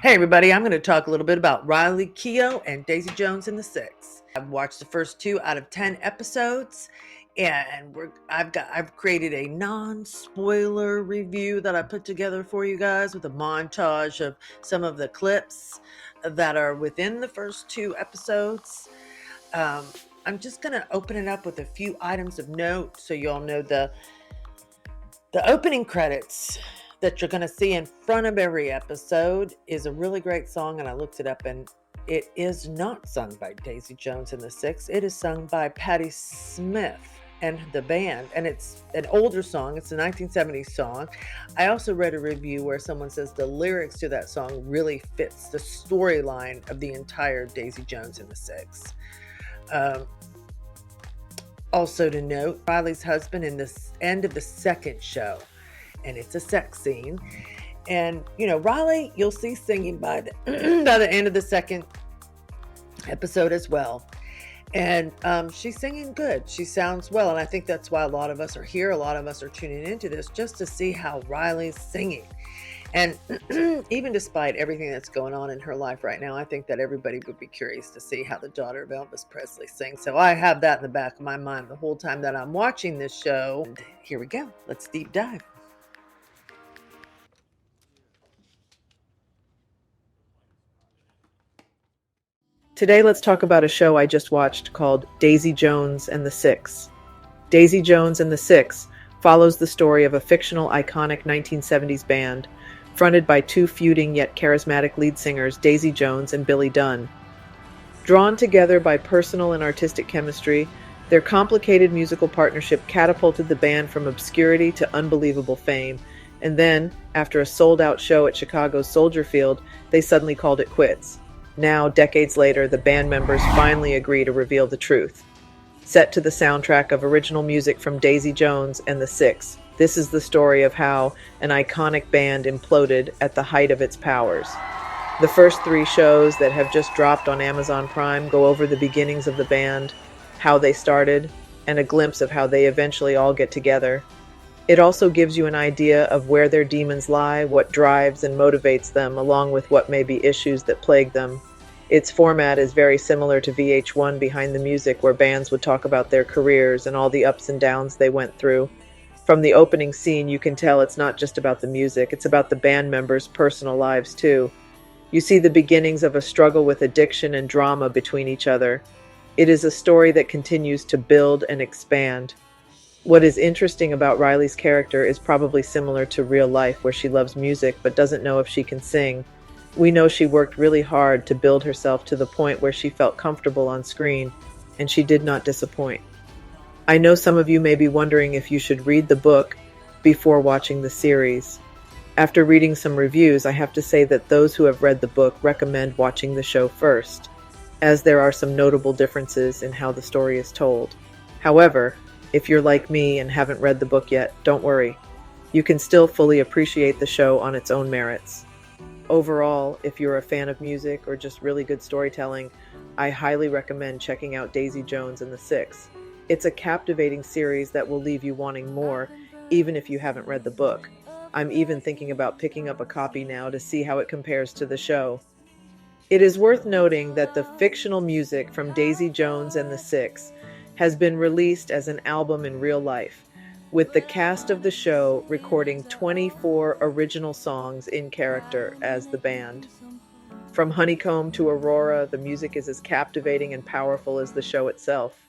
Hey everybody, I'm going to talk a little bit about Riley Keough and Daisy Jones and the Six. I've watched the first 2 out of 10 episodes, and I've created a non-spoiler review that I put together for you guys with a montage of some of the clips that are within the first 2 episodes. Um, I'm just going to open it up with a few items of note so you all know the opening credits that you're going to see in front of every episode is a really great song, and I looked it up, and it is not sung by Daisy Jones and the Six. It is sung by Patti Smith and the band, and it's an older song. It's a 1970s song. I also read a review where someone says the lyrics to that song really fits the storyline of the entire Daisy Jones and the Six. Um, Also to note, Riley's husband in the end of the second show, and it's a sex scene. And Riley, you'll see singing by the by the end of the second episode as well. And she's singing good. She sounds well, and I think that's why a lot of us are here. A lot of us are tuning into this just to see how Riley's singing. And even despite everything that's going on in her life right now, I think that everybody would be curious to see how the daughter of Elvis Presley sings. So I have that in the back of my mind the whole time that I'm watching this show. And here we go. Let's deep dive. Today, let's talk about a show I just watched called Daisy Jones and the Six. Daisy Jones and the Six follows the story of a fictional, iconic 1970s band fronted by two feuding yet charismatic lead singers, Daisy Jones and Billy Dunn. Drawn together by personal and artistic chemistry, their complicated musical partnership catapulted the band from obscurity to unbelievable fame, and then, after a sold-out show at Chicago's Soldier Field, they suddenly called it quits. Now, decades later, the band members finally agree to reveal the truth. Set to the soundtrack of original music from Daisy Jones and the Six, this is the story of how an iconic band imploded at the height of its powers. The first 3 shows that have just dropped on Amazon Prime go over the beginnings of the band, how they started, and a glimpse of how they eventually all get together. It also gives you an idea of where their demons lie, what drives and motivates them, along with what may be issues that plague them. Its format is very similar to VH1 Behind the Music, where bands would talk about their careers and all the ups and downs they went through. From the opening scene, you can tell it's not just about the music, it's about the band members' personal lives too. You see the beginnings of a struggle with addiction and drama between each other. It is a story that continues to build and expand. What is interesting about Riley's character is probably similar to real life, where she loves music but doesn't know if she can sing. We know she worked really hard to build herself to the point where she felt comfortable on screen, and she did not disappoint. I know some of you may be wondering if you should read the book before watching the series. After reading some reviews, I have to say that those who have read the book recommend watching the show first, as there are some notable differences in how the story is told. However, if you're like me and haven't read the book yet, don't worry. You can still fully appreciate the show on its own merits. Overall, if you're a fan of music or just really good storytelling, I highly recommend checking out Daisy Jones and the Six. It's a captivating series that will leave you wanting more, even if you haven't read the book. I'm even thinking about picking up a copy now to see how it compares to the show. It is worth noting that the fictional music from Daisy Jones and the Six has been released as an album in real life, with the cast of the show recording 24 original songs in character as the band. From Honeycomb to Aurora, the music is as captivating and powerful as the show itself.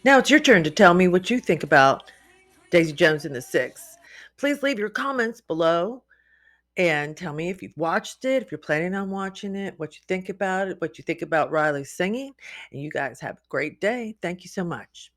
Now it's your turn to tell me what you think about Daisy Jones and the Six. Please leave your comments below and tell me if you've watched it, if you're planning on watching it, what you think about it, what you think about Riley singing. And you guys have a great day. Thank you so much.